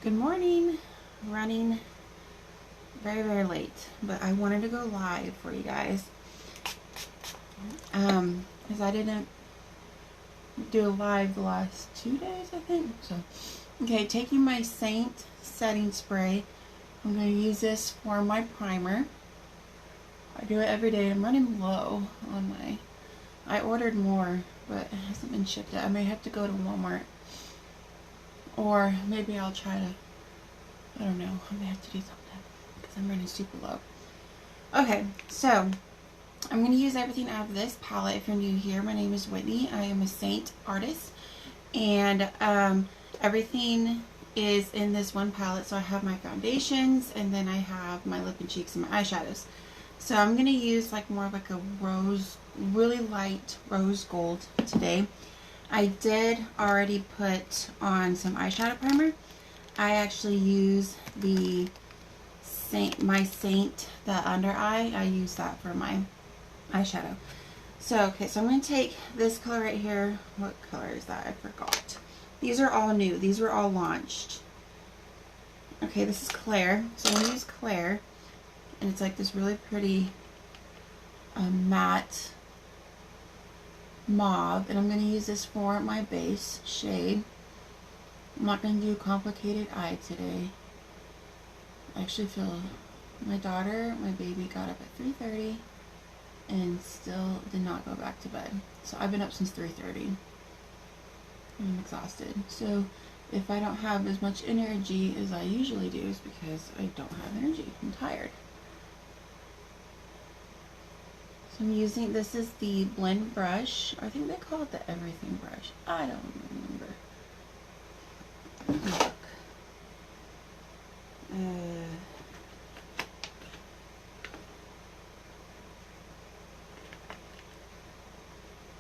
Good morning. Running very, very late, but I wanted to go live for you guys. As I didn't do a live the last 2 days, I think. So, okay, taking my Saint setting spray. I'm going to use this for my primer. I do it every day. I'm running low on my... I ordered more, but it hasn't been shipped yet. I may have to go to Walmart. Or maybe I'll try to... I don't know. I may have to do something because I'm running super low. Okay, so I'm going to use everything out of this palette. If you're new here, my name is Whitney. I am a Saint artist. And everything is in this one palette. So I have my foundations, and then I have my lip and cheeks and my eyeshadows. So I'm going to use more of like a rose, really light rose gold today. I did already put on some eyeshadow primer. I actually use the my Saint, the under eye. I use that for my eyeshadow. So, okay, so I'm going to take this color right here. What color is that? I forgot. These are all new. These were all launched. Okay, this is Claire. So I'm going to use Claire. And it's like this really pretty matte mauve. And I'm going to use this for my base shade. I'm not going to do a complicated eye today. I actually feel my daughter, my baby, got up at 3:30 and still did not go back to bed. So I've been up since 3:30. I'm exhausted. So if I don't have as much energy as I usually do, it's because I don't have energy. I'm tired. So I'm using, this is the blend brush. I think they call it the everything brush. I don't remember. Look.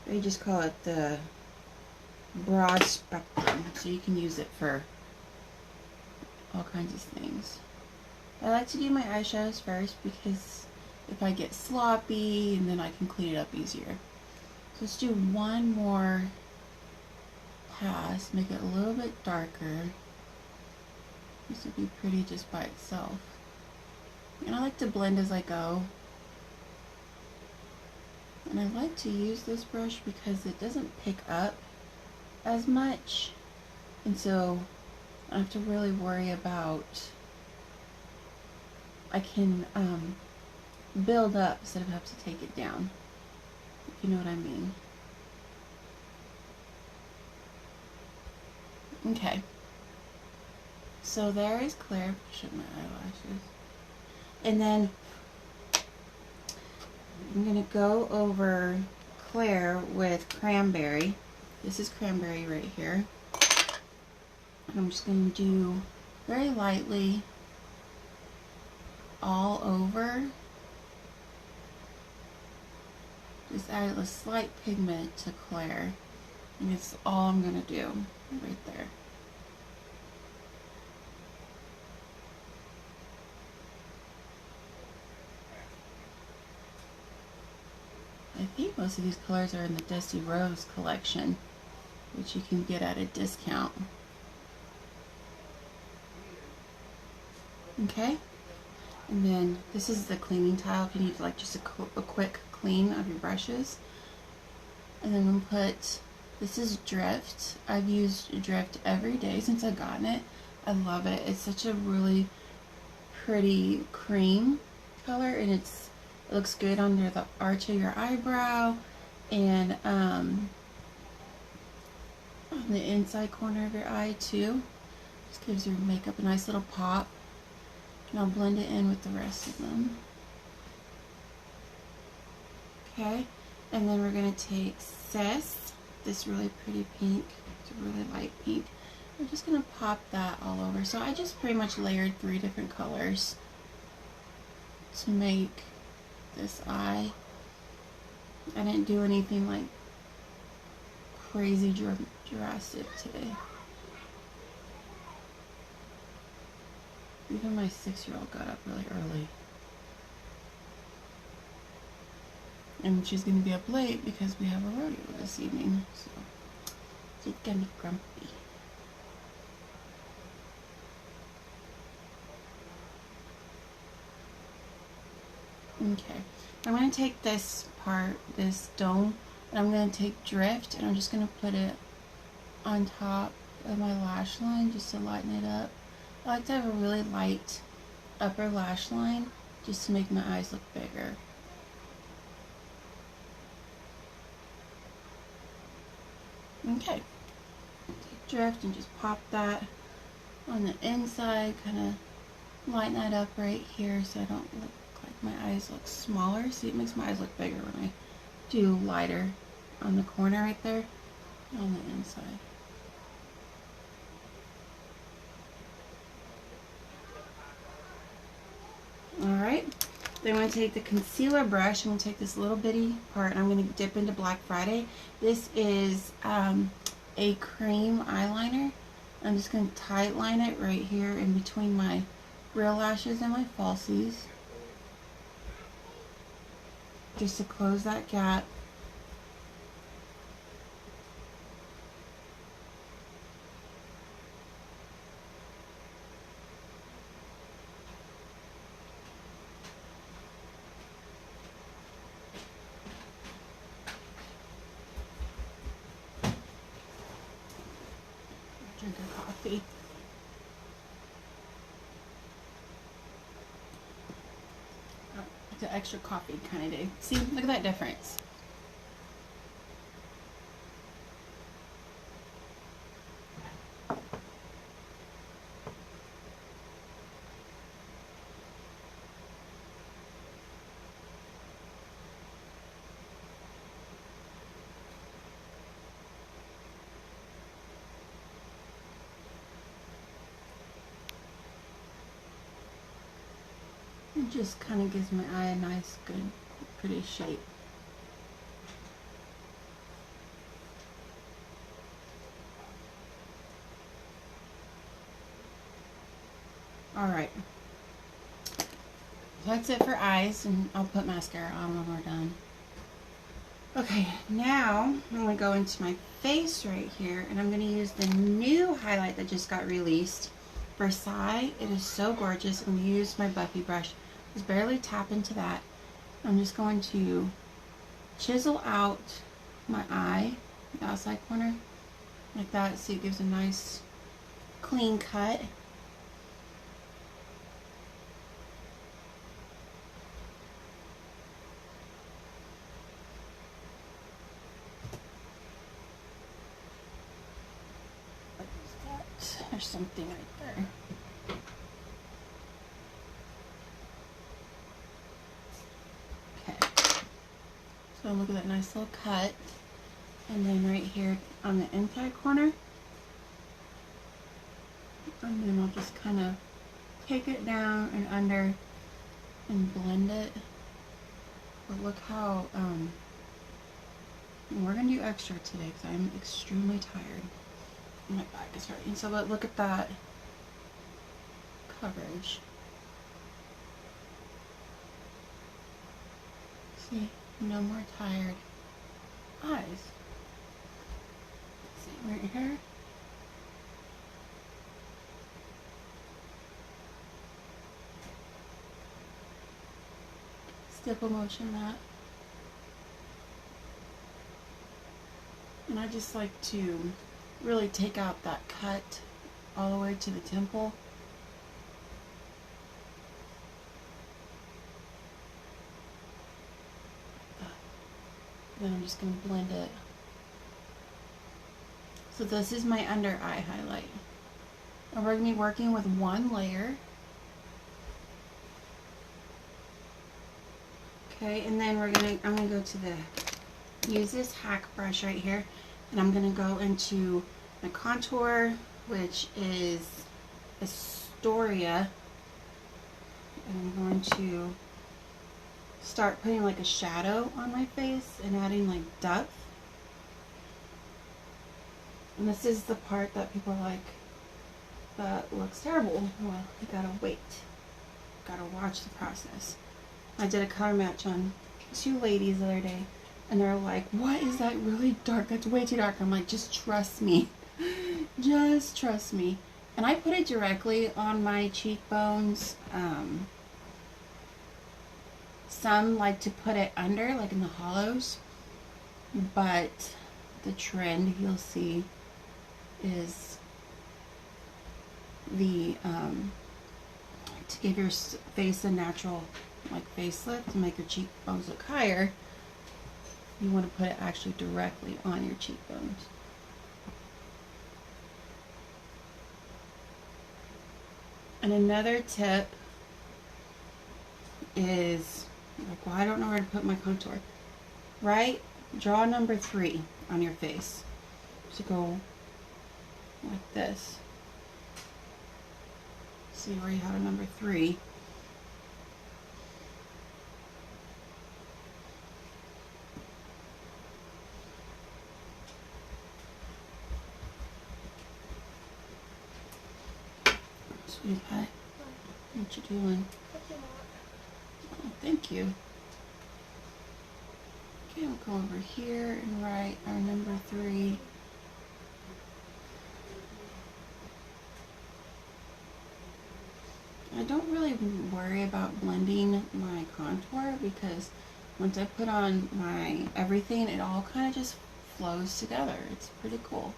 They just call it the broad spectrum, so you can use it for all kinds of things. I like to do my eyeshadows first because if I get sloppy, and then I can clean it up easier. So let's do one more pass, make it a little bit darker. This would be pretty just by itself. And I like to blend as I go. And I like to use this brush because it doesn't pick up as much. And so I don't have to really worry about, I can build up instead of have to take it down. If you know what I mean. Okay. So there is Claire. Push up my eyelashes. And then I'm going to go over Claire with Cranberry. This is Cranberry right here. And I'm just going to do very lightly all over. Just add a slight pigment to Claire. And it's all I'm going to do right there. I think most of these colors are in the Dusty Rose collection, which you can get at a discount. Okay, and then this is the cleaning tile if you need just a quick clean of your brushes. And then I'm going to put, this is Drift. I've used Drift every day since I've gotten it. I love it. It's such a really pretty cream color, and it looks good under the arch of your eyebrow and on the inside corner of your eye too. Just gives your makeup a nice little pop. And I'll blend it in with the rest of them. Okay, and then we're going to take Sis, this really pretty pink. It's a really light pink. I'm just going to pop that all over. So I just pretty much layered 3 different colors to make this eye. I didn't do anything like crazy drastic today. Even my 6-year-old got up really early. And she's going to be up late because we have a rodeo this evening. So, she's going to be grumpy. Okay, I'm going to take this part, this dome, and I'm going to take Drift, and I'm just going to put it on top of my lash line just to lighten it up. I like to have a really light upper lash line just to make my eyes look bigger. Okay, take Drift and just pop that on the inside, kind of lighten that up right here so I don't look like my eyes look smaller. See, it makes my eyes look bigger when I do lighter on the corner right there on the inside. Alright, then I'm going to take the concealer brush. I'm going to take this little bitty part and I'm going to dip into Black Friday. This is a cream eyeliner. I'm just going to tight line it right here in between my real lashes and my falsies, just to close that gap. Drink a coffee. Oh, it's an extra coffee kind of day. See, look at that difference. It just kind of gives my eye a nice, good, pretty shape. Alright. That's it for eyes, and I'll put mascara on when we're done. Okay, now I'm going to go into my face right here, and I'm going to use the new highlight that just got released, Versailles. It is so gorgeous. I'm going to use my Buffy brush. Just barely tap into that. I'm just going to chisel out my eye, the outside corner, like that, so it gives a nice clean cut. There's something right there. Okay. So look at that nice little cut. And then right here on the inside corner. And then I'll just kind of take it down and under and blend it. But look how, we're going to do extra today because I'm extremely tired. My back is hurting. So but look at that coverage. See, no more tired eyes. See right here. Stipple motion that. And I just like to really take out that cut all the way to the temple. Then I'm just going to blend it. So this is my under eye highlight. And we're going to be working with one layer. Okay, and then I'm going to go to use this hack brush right here. And I'm going to go into my contour, which is Astoria. And I'm going to start putting like a shadow on my face and adding like depth. And this is the part that people are like, that looks terrible. Well, you gotta wait. Gotta watch the process. I did a color match on 2 ladies the other day. And they're like, what is that really dark? That's way too dark. I'm like, just trust me. Just trust me. And I put it directly on my cheekbones. Some like to put it under, like in the hollows, but the trend you'll see is the to give your face a natural like facelift, to make your cheekbones look higher. You want to put it actually directly on your cheekbones. And another tip is, like, well, I don't know where to put my contour. Right? Draw number 3 on your face. So go like this. See where you have a number 3. Sweetheart, what you doing? Oh, thank you. Okay, we'll go over here and write our number 3. I don't really worry about blending my contour because once I put on my everything, it all kind of just flows together. It's pretty cool.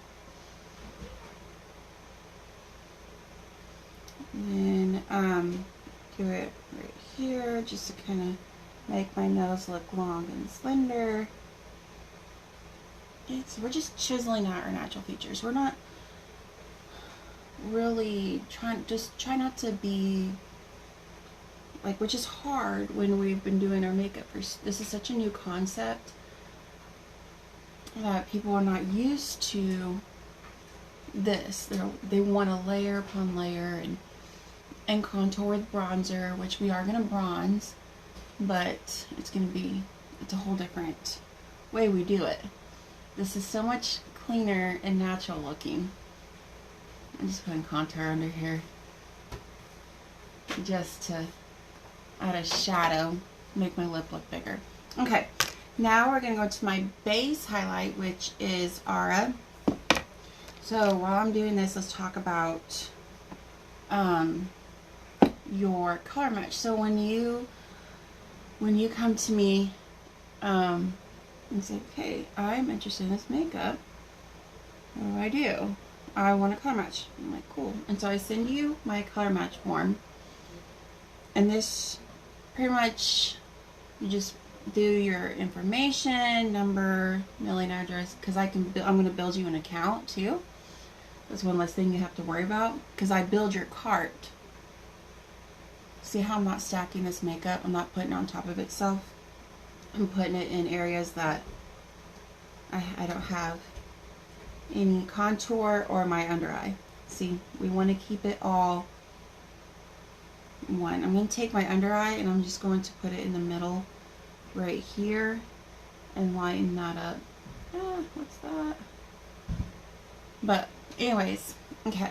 And then do it right here just to kind of make my nose look long and slender. We're just chiseling out our natural features. We're not really try not to be like, which is hard when we've been doing our makeup for, this is such a new concept that people are not used to this. They want to layer upon layer and contour with bronzer, which we are going to bronze, but it's a whole different way we do it. This is so much cleaner and natural looking. I'm just putting contour under here just to add a shadow, make my lip look bigger. Okay, now we're going to go to my base highlight, which is Aura. So while I'm doing this, let's talk about your color match. So when you come to me and say, okay, I'm interested in this makeup, what do? I want a color match. I'm like, cool. And so I send you my color match form, and this pretty much, you just do your information, number, mailing address, because I'm going to build you an account too. That's one less thing you have to worry about, because I build your cart. See how I'm not stacking this makeup? I'm not putting it on top of itself. I'm putting it in areas that I don't have any contour or my under eye. See, we want to keep it all one. I'm going to take my under eye and I'm just going to put it in the middle right here and lighten that up. What's that? But anyways, okay.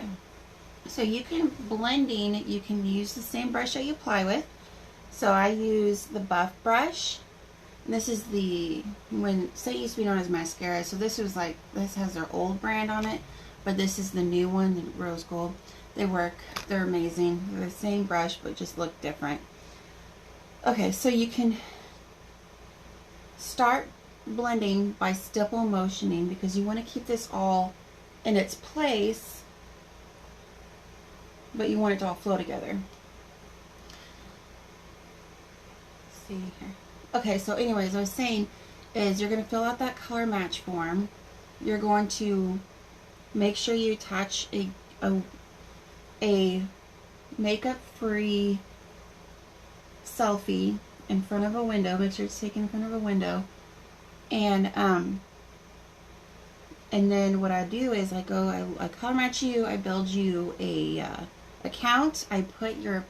So you can blending, you can use the same brush that you apply with. So I use the Buff brush. And this is the, it used to be known as mascara. So this was like, this has their old brand on it, but this is the new one, the rose gold. They work, they're amazing. They're the same brush, but just look different. Okay, so you can start blending by stipple motioning, because you want to keep this all in its place, but you want it to all flow together. Let's see here. Okay, so anyways, what I was saying is you're going to fill out that color match form. You're going to make sure you attach a makeup-free selfie in front of a window. Make sure it's taken in front of a window. And then what I do is I color match you, I build you a account, I put your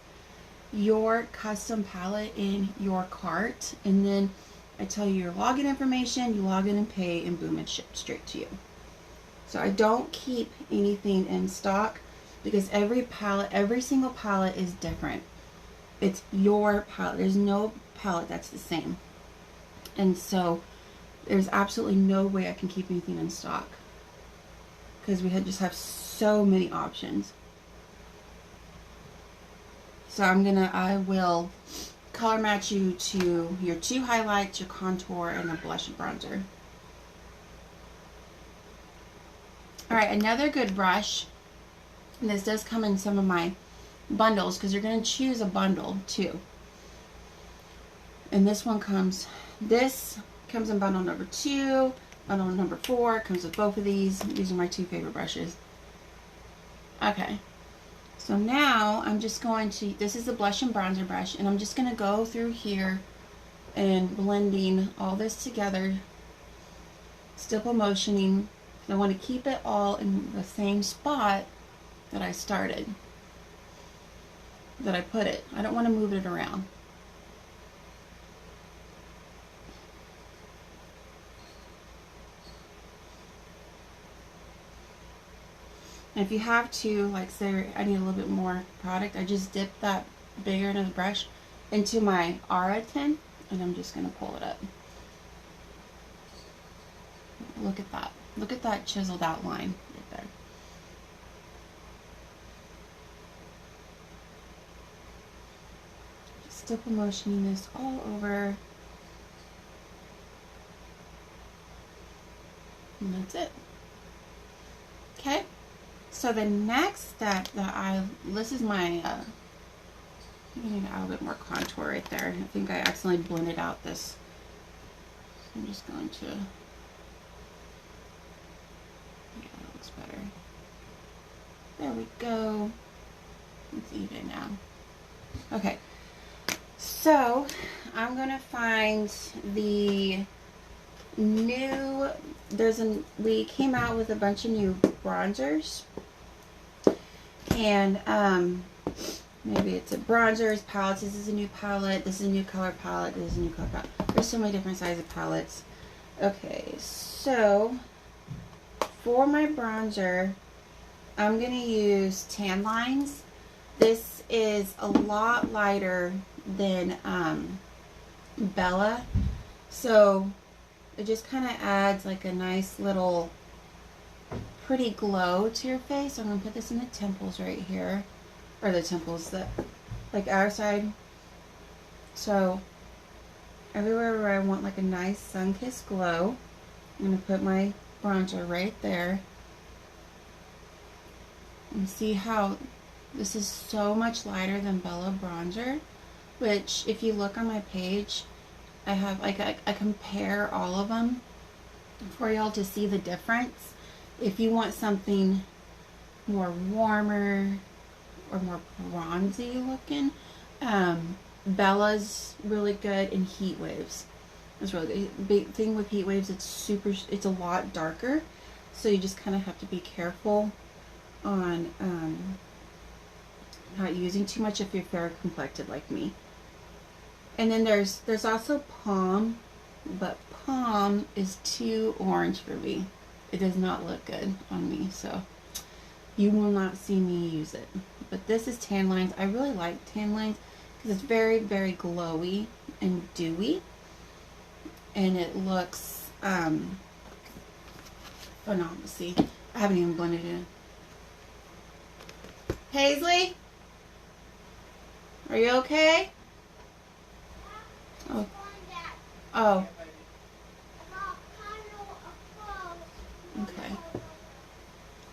custom palette in your cart, and then I tell you your login information, you log in and pay, and boom, it's shipped straight to you. So I don't keep anything in stock, because every single palette is different. It's your palette. There's no palette that's the same. And so there's absolutely no way I can keep anything in stock, because we just have so many options. So I will color match you to your 2 highlights, your contour, and a blush and bronzer. Alright, another good brush, and this does come in some of my bundles because you're going to choose a bundle too. And this comes in bundle number 2, bundle number 4, comes with both of these. These are my 2 favorite brushes. Okay, so now I'm just going to, this is the blush and bronzer brush, and I'm just going to go through here and blending all this together, stipple motioning. I want to keep it all in the same spot that I started, that I put it. I don't want to move it around. And if you have to, like say I need a little bit more product, I just dip that bigger end of the brush into my Aura tin, and I'm just going to pull it up. Look at that. Look at that chiseled outline right there. Just stipple motioning this all over. And that's it. Okay. So the next step that this is my, I need to add a little bit more contour right there. I think I accidentally blended out this. So I'm just going to, yeah, that looks better. There we go. It's even now. Okay. So I'm going to find the new, we came out with a bunch of new bronzers. And maybe it's a bronzers, palettes. This is a new palette. This is a new color palette. This is a new color palette. There's so many different sizes of palettes. Okay, so for my bronzer, I'm going to use Tan Lines. This is a lot lighter than Bella. So it just kind of adds like a nice little pretty glow to your face. So I'm going to put this in the temples right here. Or the temples, like our side. So everywhere where I want like a nice sun-kissed glow, I'm going to put my bronzer right there. And see how this is so much lighter than Bella bronzer, which if you look on my page, I have like I compare all of them for y'all to see the difference. If you want something more warmer or more bronzy looking, Bella's really good in heat waves. It's really good. Big thing with heat waves, it's a lot darker, so you just kind of have to be careful on not using too much if you're fair complected like me. And then there's also Palm, but Palm is too orange for me. It does not look good on me, so you will not see me use it. But this is Tan Lines. I really like Tan Lines because it's very, very glowy and dewy, and it looks phenomenal. See, I haven't even blended it in. Paisley, are you okay? Oh. Oh. Okay.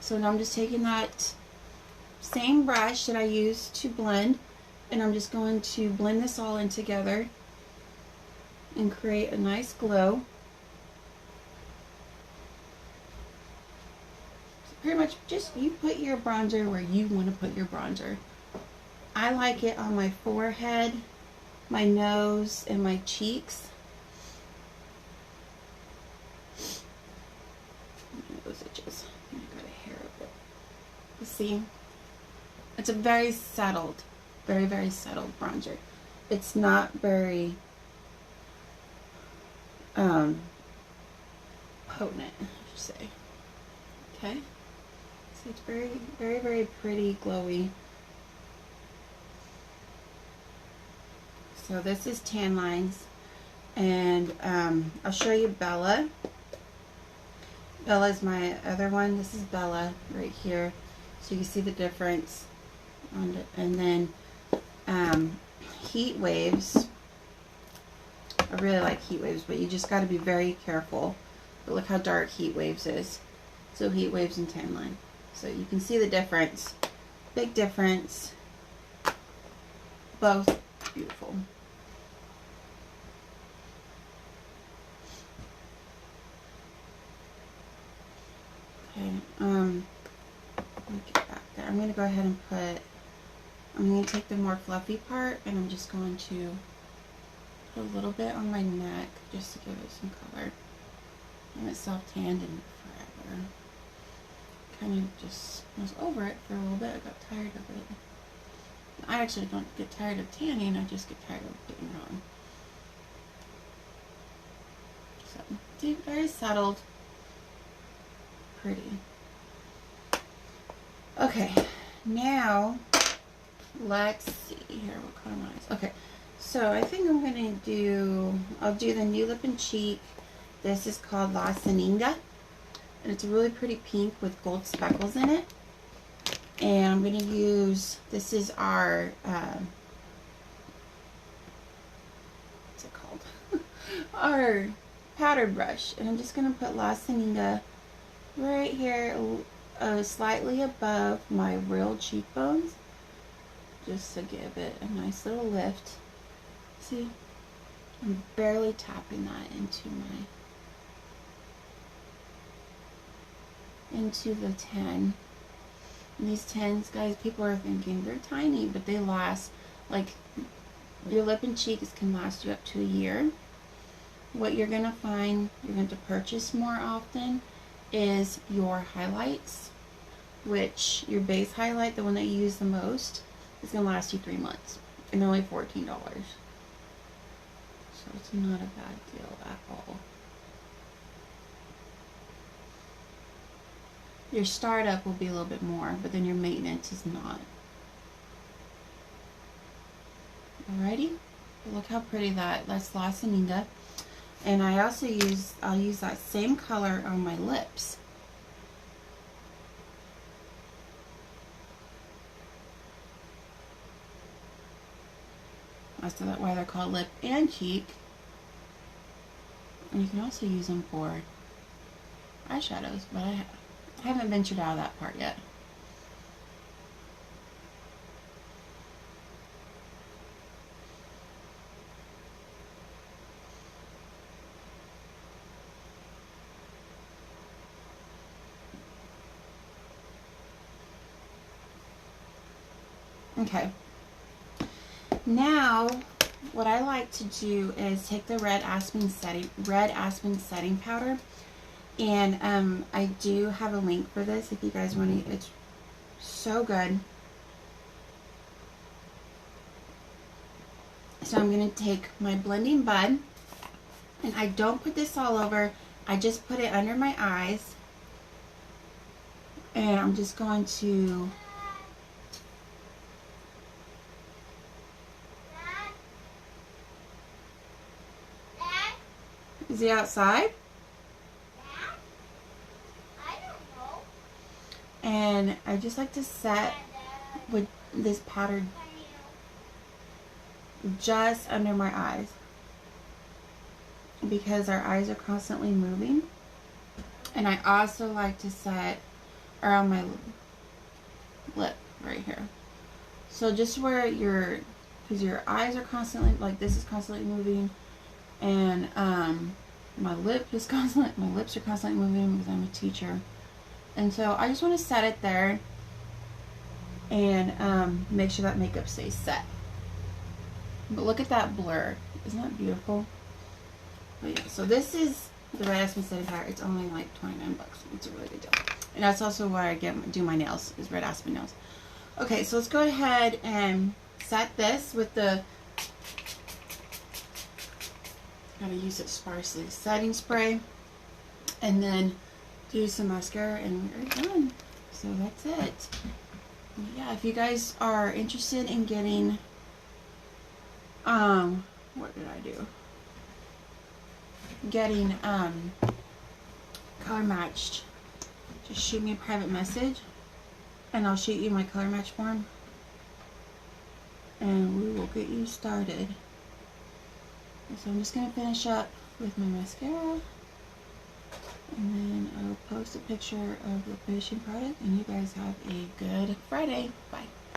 So now I'm just taking that same brush that I used to blend, and I'm just going to blend this all in together and create a nice glow. So pretty much just you put your bronzer where you want to put your bronzer. I like it on my forehead, my nose, and my cheeks. Those edges. I got a hair of it. You see? It's a very settled, very, very settled bronzer. It's not very potent, I should say. Okay? So it's very, very, very pretty, glowy. So this is Tan Lines, and I'll show you Bella. Bella's my other one. This is Bella right here, so you can see the difference. And then heat waves. I really like heat waves, but you just got to be very careful. But look how dark heat waves is. So heat waves and tan line. So you can see the difference. Big difference. Both beautiful. Okay, let me get back there. I'm going to go ahead and I'm going to take the more fluffy part, and I'm just going to put a little bit on my neck just to give it some color. I haven't self-tanned in forever. Kind of just was over it for a little bit. I got tired of it. I actually don't get tired of tanning, I just get tired of putting it on. So, see, very settled. Pretty. Okay, now let's see here what color mine is. Okay, so I think I'm gonna I'll do the New Lip and Cheek. This is called La Seninga, and it's a really pretty pink with gold speckles in it. And I'm gonna use, this is our what's it called? Our powder brush, and I'm just gonna put La Seninga right here, slightly above my real cheekbones, just to give it a nice little lift. See, I'm barely tapping that into the 10. And these 10s, guys, people are thinking they're tiny, but they last, like, your lip and cheeks can last you up to a year. What you're gonna find you're going to purchase more often is your highlights, which your base highlight, the one that you use the most, is going to last you 3 months, and they're only $14. So it's not a bad deal at all. Your startup will be a little bit more, but then your maintenance is not. Alrighty, look how pretty that's La Seninga. And I also I'll use that same color on my lips. That's why they're called lip and cheek. And you can also use them for eyeshadows, but I haven't ventured out of that part yet. Okay. Now, what I like to do is take the red aspen setting powder, and I do have a link for this if you guys want to. It's so good. So I'm going to take my blending bud, and I don't put this all over. I just put it under my eyes, and I'm just going to Is he outside? Dad? I don't know. And I just like to set with this powder just under my eyes, because our eyes are constantly moving. And I also like to set around my lip right here. So just where because your eyes are constantly, like this is constantly moving, and my lips are constantly moving because I'm a teacher. And so I just want to set it there and make sure that makeup stays set. But look at that blur. Isn't that beautiful? But yeah, so this is the Red Aspen setting powder. It's only like 29 bucks. It's a really good deal. And that's also where I do my nails, is Red Aspen nails. Okay, so let's go ahead and set this with the, gotta use it sparsely, setting spray, and then do some mascara, and we're done. So that's it. Yeah, if you guys are interested in getting, what did I do? Getting color matched, just shoot me a private message and I'll shoot you my color match form, and we will get you started. So I'm just going to finish up with my mascara, and then I'll post a picture of the finishing product, and you guys have a good Friday. Bye.